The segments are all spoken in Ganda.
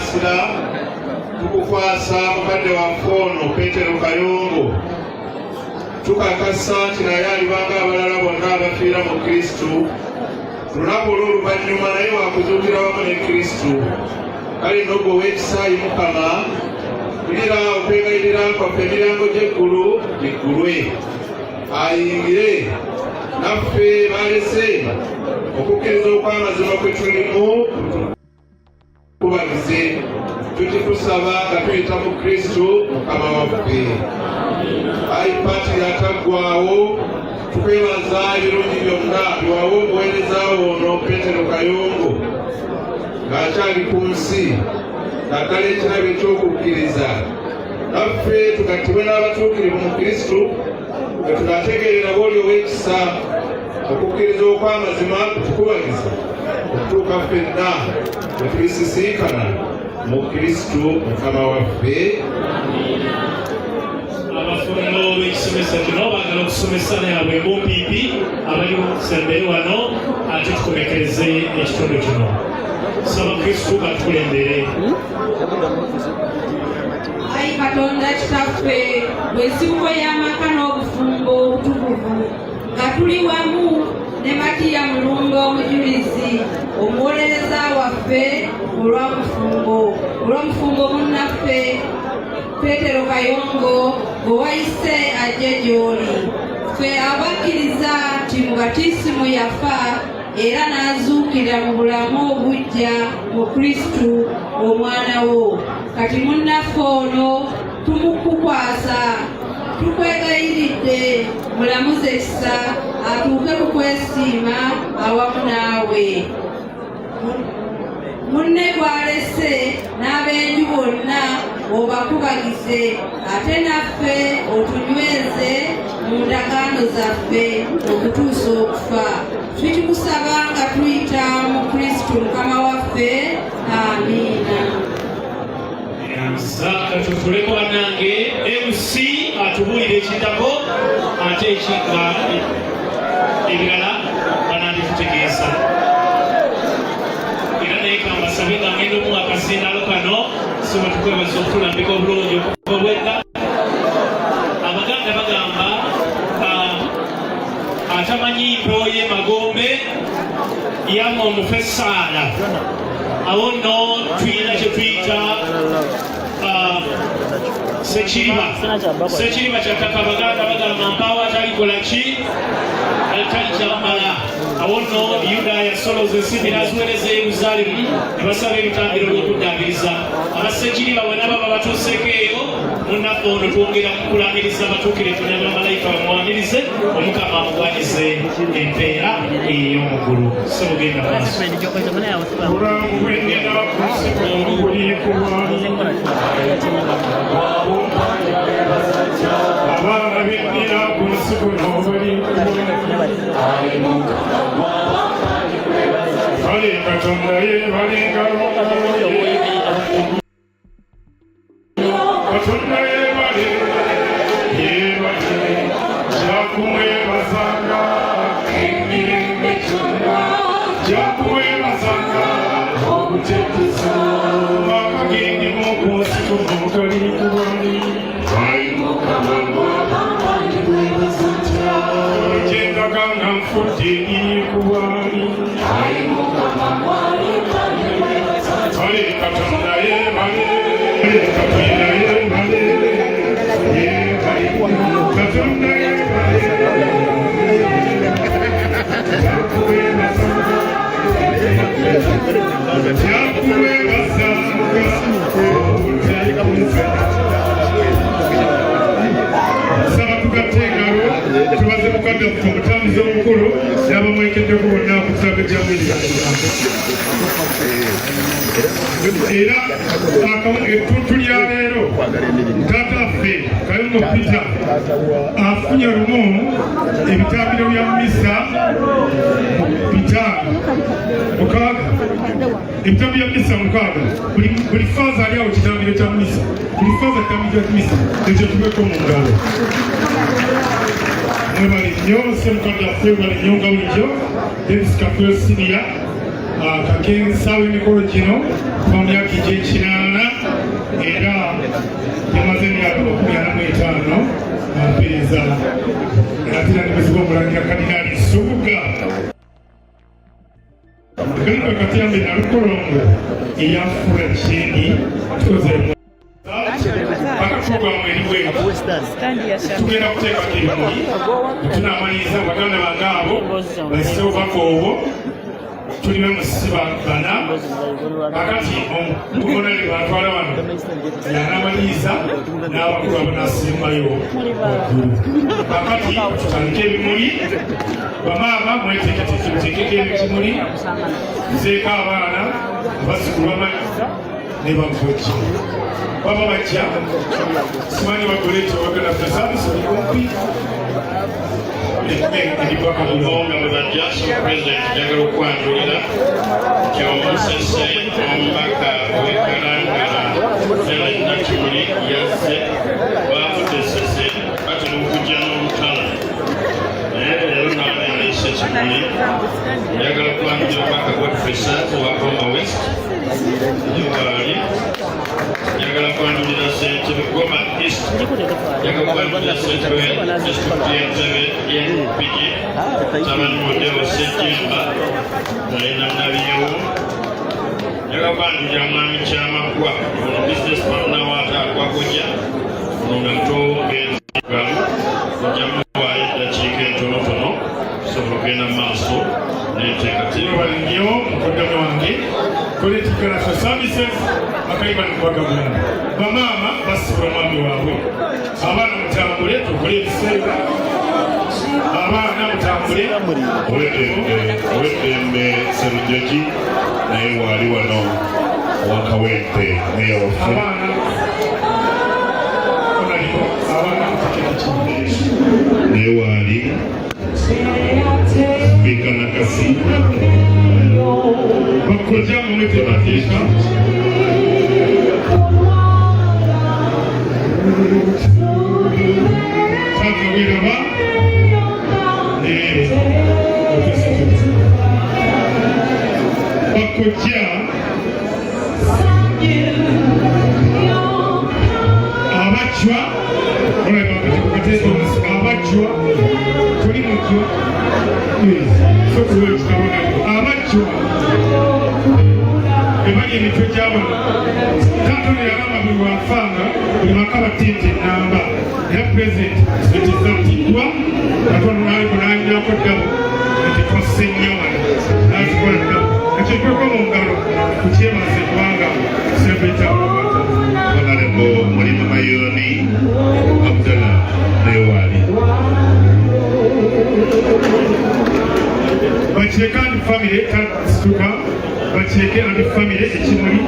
tukwasira tukukwasa mukadde wa Nkono Petero Kayongo tukakasa nti naye alibanga abalala bonna abafiira mu Kristo lunaku olw'oluvannyuma naye wakuzuukira wamu ne Kristo kale nogwo w'ekisaayi Mukama tulira okwegayirira kwaffe emirango gy'eggulu biggulwe ayingire naffe balese okukkiriza okw'amazima kwe tulimu kubagize tukikusaba nga tuyita mu Kristo Mukama waffe. Ayi paati yataggwawo tukwebaza ebirungi byonna biwawo omuweereza ono Petero Kayongo ng'akyali ku nsi naddala ekirabo ekyokukkiriza naffe tugattibwe n'abatuukirivu mu Kristo nga tunategeerera bwoli ow'ekisa okukkiriza okw'amazima kutukubagiza okutuuka ffenna bwe tulisisinkana mu Kristo Mukama waffe. Abafumbo b'ekisomesa kino baagala okusomesa naabwe MPP abali sembere wano ate tukomekereze ekitundu kino. Saba Kristo katukulembere. Ayi Katonda kitaffe bw'ensibuko y'amaka n'obufumbo obutukuvu nga tuli wamu ne Matiya Mulumba omujulizi omuwolereza waffe olw'omufumbo munnaffe Petero Kayongo gwe wayise ajje gy'oli. Ffe abakkiriza nti mu batiisimu yafa era n'azuukira mu bulamu obujja mu Kristo omwana wo. Kati munnaffe ono tumukukwasa tukwegayiridde mulamuze ekisa atuuke ku kwesiima awamu naawe. Munne gw'alese n'ab'enju bonna obakubagize ate naffe otunyweze mu ndagaano zaffe okutuusa okufa. Tukikusaba nga tuyita mu Kristo Mukama waffe. Amiina. Katutuleko bannange MC atubuulire ekiddako ate ekigga ebirala bananditutegeeza. Era naye kambasabe nga ngenda omu akazindaalo kano soba tukwebaza okutulambika obulungi okuva bwedda. Abaganda bagamba atamanyi mpooye magombe yamma omufe essaala. Awo nno tuyina kye tuyita Sekiriba ky'attaka Abaganda bagamba mpaawo atalikola ki atali kyamala. Awo nno Yuda yasoloza ensimbi n'aziweereza e Yerusaalemu ne basaba ebitambiro by'okuddaabiriza. Abasekiriba bonna baba batuuseeko eyo munnaffe ono twongera kukulangiriza batuukire tuna bamalayika bamuwanirize Omukama amugwanyize empeera ey'omuggulu. Sebugenda maaso. tubaze mukadde omutambuzi omukulu n'abamwekeddeko bonna kusaga jamiri era ettuntu lya leero taataffe Kayongo Peter afunye lumu ebitambiro bya misa bitaano mukaaga ebitambiro bya misa mukaaga buli faaza ali awo kitambiro kya misa buli faaza kitambiro kya misa ekyo tubeko mu ngalo mwebali nnyo semukadde affe bali nnyo nga bulijjo Davis Kafeero Senior kakensawo emikolo gino mu myaka egy'ekinaana era yamaze emyaka 45 ampiriza atera nibuzibu omulangira Kadinali Subuga gamba Katiyambe Nalukolongo eyafuula Kyendi tukoze bakafuga mweriwe tugenda kuteekako ebimuli tunaamaliza baganda bange abo basisewo bakoobo tulimu musiba bana kakati omugonale batwala wano yanamaliza n'abakulu abo nasimbayo kakati tutandike ebimuli bamaama mweteekeko ebimuli tuzeeko abaana abasikulu bamaliza ne bagoki baba bajja simanyi bagole kyobagala fesabisi olikumpi Omulonga bwe bajja Pulezidenti njagala okwanjulira Kyomusese omubaka w'Ekalangala Ellen Nakimuli yazze bamutesese kati n'okujja n'olutala naye leero nawe yaleese ekimuli njagala okwanjulira omubaka Godfrey owa Goma West Yubaali njagala kwanjulira ssentebe Goma East njagala kwanjulira ssentebe disitulikiti y'entebe y'empigi Tabani Modeo Sejjemba naye nannabiyewo njagala kwanjulira mwami Kyamaggwa ono business partner waataakwagoja ono nga mutowongeezamu ojjamu waayo eddakiika entonotono tusobola okugenda mu maaso n'enteekateeka nnyo mukoddomi wange Political Services bakayiba nokubagabula bamaama basibula mwami waabwe abaana mutambule tukole ebiseera abaana mutambule ow'eddembe Sserunjogi naye waali wano wakawempe meya waffe naye waali Sipiika Nakasi bakojja mumwete bateeka takawiraba bakojja abacwa abacwa tuli mujwa abacwa ebali emitwe gy'abantu Katonda yagamba buli wafanga buli maka batinte ennamba era pulezidenti ekizatiddwa Katonda n'alikunaanyako ddabo nti twasse nnyo wano n'akikola ddabo ekyo tukweko mu ngalo tukyebaze kubanga sebetaabata Honorable Mulima Mayoni Abdallah Newali bakyeka andi famire tasituka bakyeke andi famire ekimuli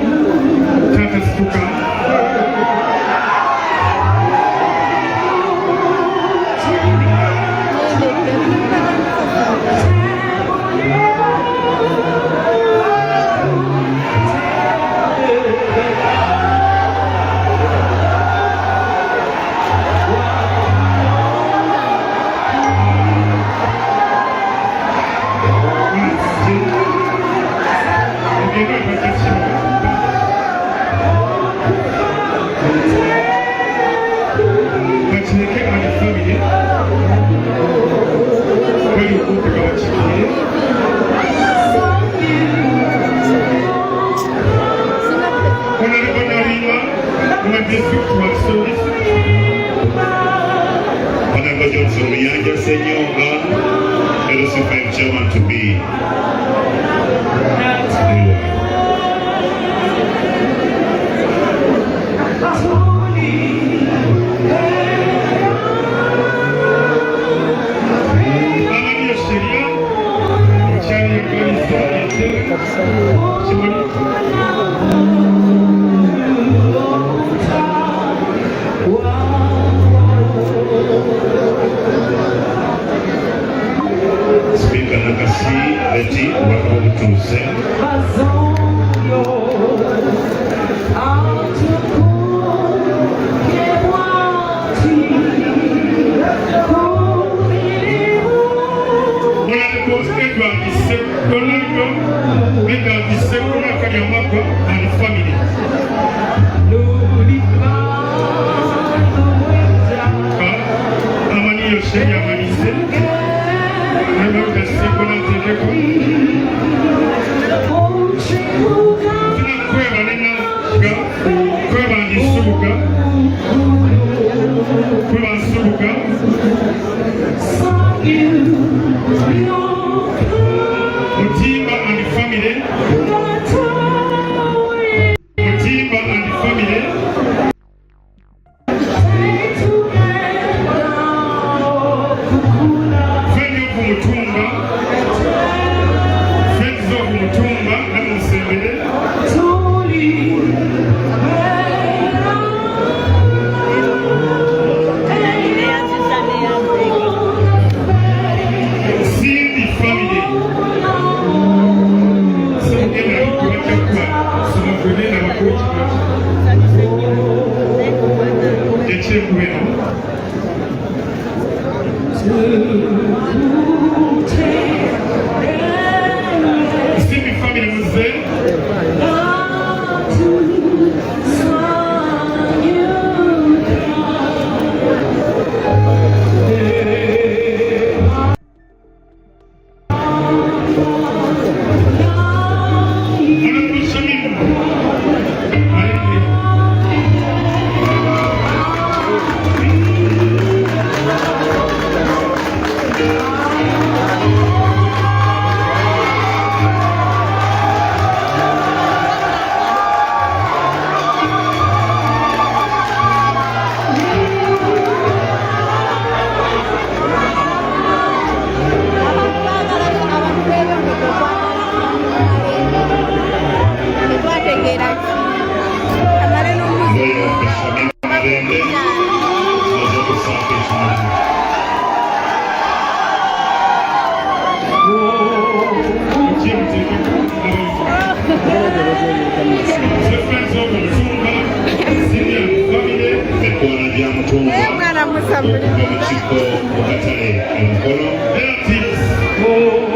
takasituka Honorable Johnson Muyanja Senyonga, LC5 chairman to be. Speaker Nakasi Betty Wakobutuze Simbi family mzee Mwana Musambuli. Mchiko wakatale. Mkono.